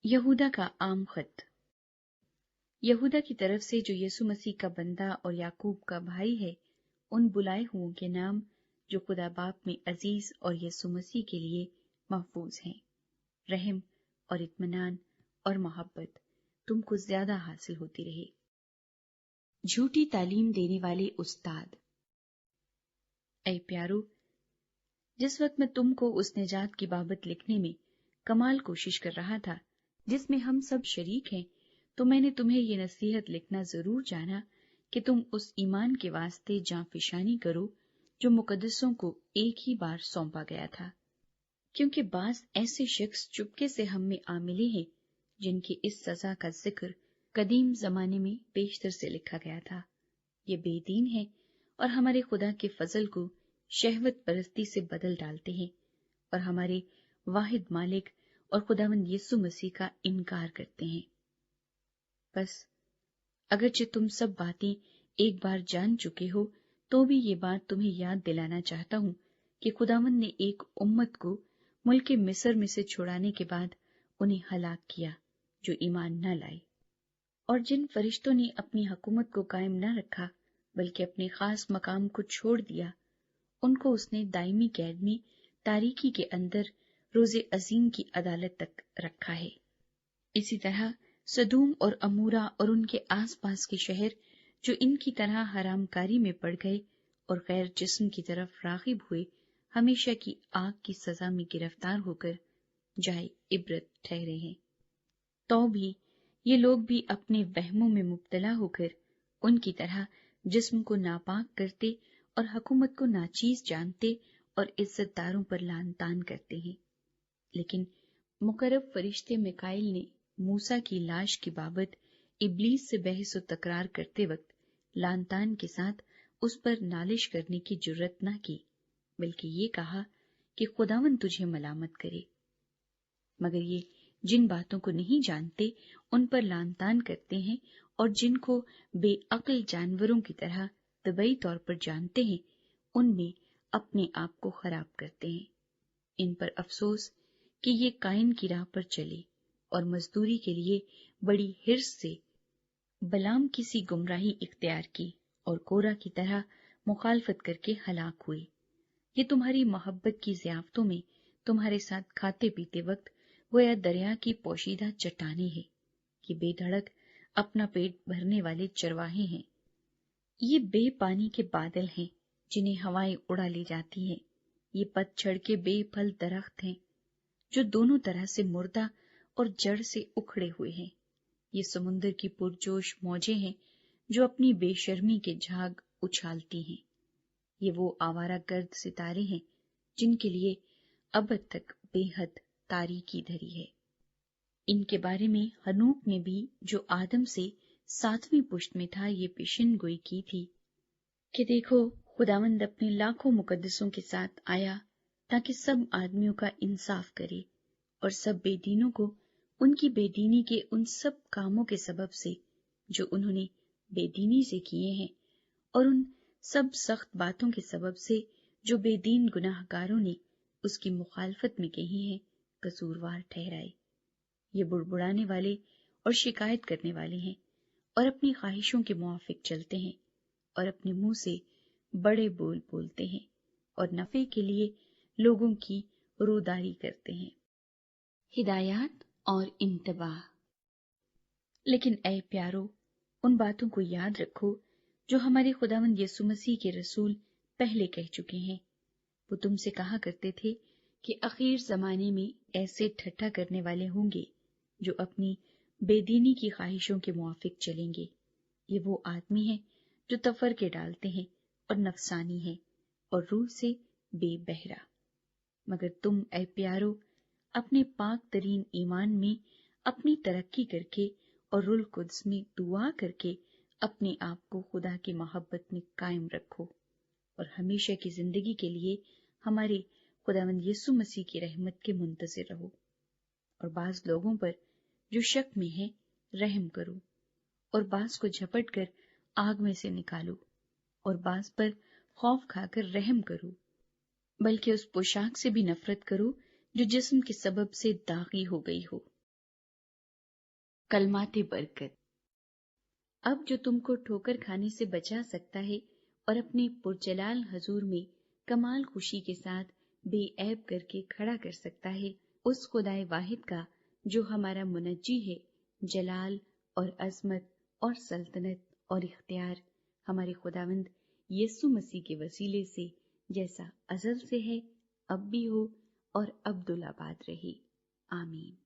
یہودا کا عام خط۔ یہودا کی طرف سے جو یسوع مسیح کا بندہ اور یعقوب کا بھائی ہے، ان بلائے ہوں کے نام جو خدا باپ میں عزیز اور یسوع مسیح کے لیے محفوظ ہیں، رحم اور اطمینان اور محبت تم کو زیادہ حاصل ہوتی رہے۔ جھوٹی تعلیم دینے والے استاد۔ اے پیارو، جس وقت میں تم کو اس نجات کی بابت لکھنے میں کمال کوشش کر رہا تھا جس میں ہم سب شریک ہیں، تو میں نے تمہیں یہ نصیحت لکھنا ضرور جانا کہ تم اس ایمان کے واسطے جاں فشانی کرو جو مقدسوں کو ایک ہی بار سونپا گیا تھا، کیونکہ بعض ایسے شخص چپکے سے ہم میں آ ملے ہیں جن کی اس سزا کا ذکر قدیم زمانے میں بیشتر سے لکھا گیا تھا۔ یہ بے دین ہے اور ہمارے خدا کے فضل کو شہوت پرستی سے بدل ڈالتے ہیں اور ہمارے واحد مالک اور خداوند یسوع مسیح کا انکار کرتے ہیں۔ بس اگرچہ تم سب باتیں ایک بار جان چکے ہو، تو بھی یہ بات تمہیں یاد دلانا چاہتا ہوں کہ خداوند نے ایک امت کو ملک مصر میں سے چھڑانے کے بعد انہیں ہلاک کیا جو ایمان نہ لائے، اور جن فرشتوں نے اپنی حکومت کو قائم نہ رکھا بلکہ اپنے خاص مقام کو چھوڑ دیا، ان کو اس نے دائمی قید میں تاریکی کے اندر روز عظیم کی عدالت تک رکھا ہے۔ اسی طرح سدوم اور امورا اور ان کے آس پاس کے شہر جو ان کی طرح حرام کاری میں پڑ گئے اور غیر جسم کی طرف راغب ہوئے، ہمیشہ کی آگ کی سزا میں گرفتار ہو کر جائے عبرت ٹھہرے ہیں۔ تو بھی یہ لوگ بھی اپنے وہموں میں مبتلا ہو کر ان کی طرح جسم کو ناپاک کرتے اور حکومت کو ناچیز جانتے اور عزت داروں پر لعن طعن کرتے ہیں۔ لیکن مقرب فرشتے میکائیل نے موسیٰ کی لاش کی بابت ابلیس سے بحث و تکرار کرتے وقت لعن طعن کے ساتھ اس پر نالش کرنے کی جرت نہ کی، بلکہ یہ کہا کہ خداوند تجھے ملامت کرے۔ مگر یہ جن باتوں کو نہیں جانتے ان پر لعن طعن کرتے ہیں، اور جن کو بے عقل جانوروں کی طرح طبعی طور پر جانتے ہیں ان میں اپنے آپ کو خراب کرتے ہیں۔ ان پر افسوس کہ یہ قائن کی راہ پر چلے اور مزدوری کے لیے بڑی حرص سے بلام کی سی گمراہی اختیار کی اور کورا کی طرح مخالفت کر کے ہلاک ہوئے۔ یہ تمہاری محبت کی ضیافتوں میں تمہارے ساتھ کھاتے پیتے وقت گویا دریا کی پوشیدہ چٹانیں ہیں، یہ بے دھڑک اپنا پیٹ بھرنے والے چرواہے ہیں، یہ بے پانی کے بادل ہیں جنہیں ہوائیں اڑا لے جاتی ہیں، یہ پت جھڑ کے بے پھل درخت ہیں جو دونوں طرح سے مردہ اور جڑ سے اکھڑے ہوئے ہیں، یہ سمندر کی پرجوش موجیں ہیں جو اپنی بے شرمی کے جھاگ اچھالتی ہیں، یہ وہ آوارہ گرد ستارے ہیں جن کے لیے ابد تک بے حد تاریکی دھری ہے۔ ان کے بارے میں ہنوک نے بھی جو آدم سے 7ویں پشت میں تھا یہ پیشن گوئی کی تھی کہ دیکھو خداوند اپنے لاکھوں مقدسوں کے ساتھ آیا تاکہ سب آدمیوں کا انصاف کرے اور سب بے دینوں کو ان کی بے دینی کے ان سب کاموں کے سبب سے جو انہوں نے بے دینی سے کیے ہیں اور ان سب سخت باتوں کے سبب سے جو بے دین گناہ گاروں نے اس کی مخالفت میں کہی ہیں قصوروار ٹھہرائے۔ یہ بڑبڑانے والے اور شکایت کرنے والے ہیں اور اپنی خواہشوں کے موافق چلتے ہیں اور اپنے منہ سے بڑے بول بولتے ہیں اور نفع کے لیے لوگوں کی روداری کرتے ہیں۔ ہدایات اور انتباہ۔ لیکن اے پیارو، ان باتوں کو یاد رکھو جو ہمارے خداوند یسوع مسیح کے رسول پہلے کہہ چکے ہیں۔ وہ تم سے کہا کرتے تھے کہ اخیر زمانے میں ایسے ٹھٹھا کرنے والے ہوں گے جو اپنی بے دینی کی خواہشوں کے موافق چلیں گے۔ یہ وہ آدمی ہیں جو تفرقے ڈالتے ہیں اور نفسانی ہیں اور روح سے بے بہرا۔ مگر تم اے پیارو اپنے پاک ترین ایمان میں اپنی ترقی کر کے اور روح القدس میں دعا کر کے اپنے آپ کو خدا کی محبت میں قائم رکھو اور ہمیشہ کی زندگی کے لیے ہمارے خداوند یسوع مسیح کی رحمت کے منتظر رہو، اور بعض لوگوں پر جو شک میں ہیں رحم کرو، اور بعض کو جھپٹ کر آگ میں سے نکالو، اور بعض پر خوف کھا کر رحم کرو، بلکہ اس پوشاک سے بھی نفرت کرو جو جسم کے سبب سے داغی ہو گئی ہو۔ کلمات برکت۔ اب جو تم کو ٹھوکر کھانے سے بچا سکتا ہے اور اپنے پرجلال حضور میں کمال خوشی کے ساتھ بے عیب کر کے کھڑا کر سکتا ہے، اس خدائے واحد کا جو ہمارا منجی ہے، جلال اور عظمت اور سلطنت اور اختیار ہمارے خداوند یسوع مسیح کے وسیلے سے جیسا ازل سے ہے، اب بھی ہو اور ابدالآباد رہے، آمین۔